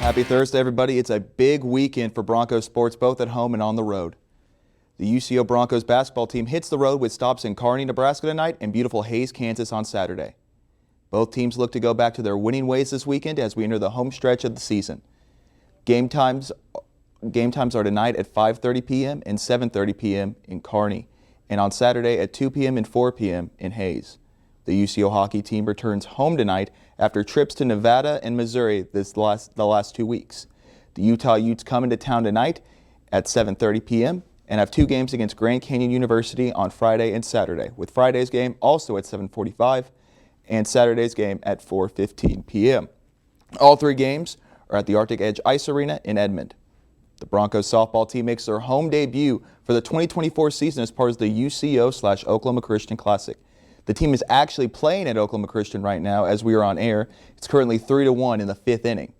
Happy Thursday, everybody. It's a big weekend for Broncos sports, both at home and on the road. The UCO Broncos basketball team hits the road with stops in Kearney, Nebraska tonight and beautiful Hays, Kansas on Saturday. Both teams look to go back to their winning ways this weekend as we enter the home stretch of the season. Game times are tonight at 5:30 p.m. and 7:30 p.m. in Kearney, and on Saturday at 2 p.m. and 4 p.m. in Hays. The UCO hockey team returns home tonight after trips to Nevada and Missouri the last 2 weeks. The Utah Utes come into town tonight at 7:30 p.m. and have two games against Grand Canyon University on Friday and Saturday, with Friday's game also at 7:45 and Saturday's game at 4:15 p.m. All three games are at the Arctic Edge Ice Arena in Edmond. The Broncos softball team makes their home debut for the 2024 season as part of the UCO/Oklahoma Christian Classic. The team is actually playing at Oklahoma Christian right now as we are on air. It's currently 3-1 in the fifth inning.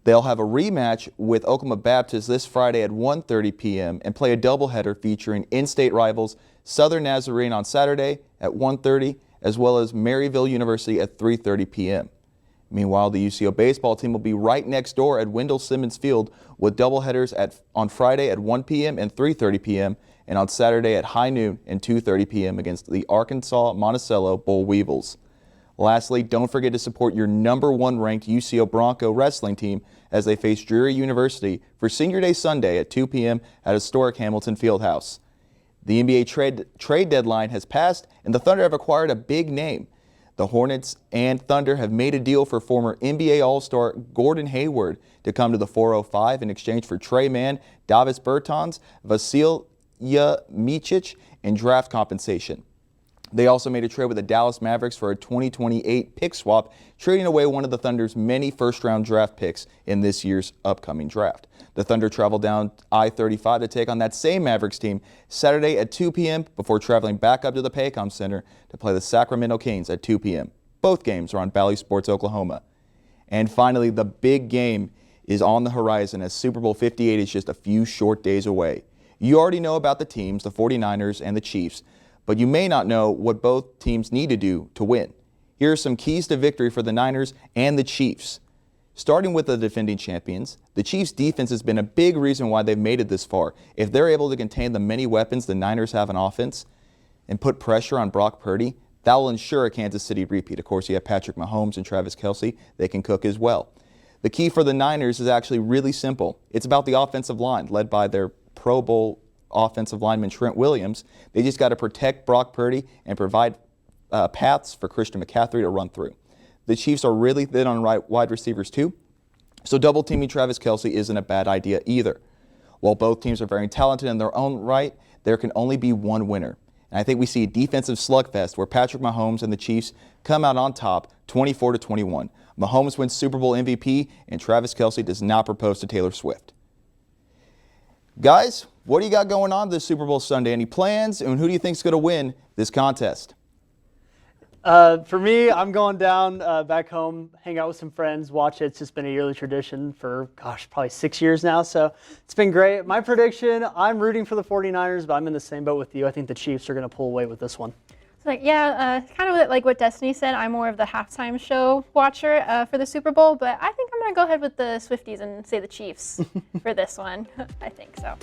They'll have a rematch with Oklahoma Baptist this Friday at 1:30 p.m. and play a doubleheader featuring in-state rivals Southern Nazarene on Saturday at 1:30 as well as Maryville University at 3:30 p.m. Meanwhile, the UCO baseball team will be right next door at Wendell Simmons Field with doubleheaders on Friday at 1 p.m. and 3:30 p.m. and on Saturday at high noon and 2:30 p.m. against the Arkansas Monticello Bull Weevils. Lastly, don't forget to support your #1 ranked UCO Bronco wrestling team as they face Drury University for Senior Day Sunday at 2 p.m. at historic Hamilton Fieldhouse. The NBA trade deadline has passed and the Thunder have acquired a big name. The Hornets and Thunder have made a deal for former NBA All-Star Gordon Hayward to come to the 405 in exchange for Trey Mann, Davis Bertans, Vasilija Micic, and draft compensation. They also made a trade with the Dallas Mavericks for a 2028 pick swap, trading away one of the Thunder's many first-round draft picks in this year's upcoming draft. The Thunder travel down I-35 to take on that same Mavericks team Saturday at 2 p.m. before traveling back up to the Paycom Center to play the Sacramento Kings at 2 p.m. Both games are on Bally Sports Oklahoma. And finally, the big game is on the horizon as Super Bowl 58 is just a few short days away. You already know about the teams, the 49ers and the Chiefs, but you may not know what both teams need to do to win. Here are some keys to victory for the Niners and the Chiefs. Starting with the defending champions, the Chiefs' defense has been a big reason why they've made it this far. If they're able to contain the many weapons the Niners have on offense and put pressure on Brock Purdy, that will ensure a Kansas City repeat. Of course, you have Patrick Mahomes and Travis Kelce. They can cook as well. The key for the Niners is actually really simple. It's about the offensive line, led by their Pro Bowl offensive lineman Trent Williams. They just got to protect Brock Purdy and provide paths for Christian McCaffrey to run through. The Chiefs are really thin on wide receivers too, so double teaming Travis Kelce isn't a bad idea either. While both teams are very talented in their own right, there can only be one winner. And I think we see a defensive slugfest where Patrick Mahomes and the Chiefs come out on top 24-21. Mahomes wins Super Bowl MVP and Travis Kelce does not propose to Taylor Swift. Guys, what do you got going on this Super Bowl Sunday? Any plans? And who do you think is going to win this contest? For me, I'm going down back home, hang out with some friends, watch it. It's just been a yearly tradition for, probably 6 years now. So it's been great. My prediction, I'm rooting for the 49ers, but I'm in the same boat with you. I think the Chiefs are going to pull away with this one. So, kind of like what Destiny said, I'm more of the halftime show watcher for the Super Bowl, but I think I'm going to go ahead with the Swifties and say the Chiefs for this one. I think so.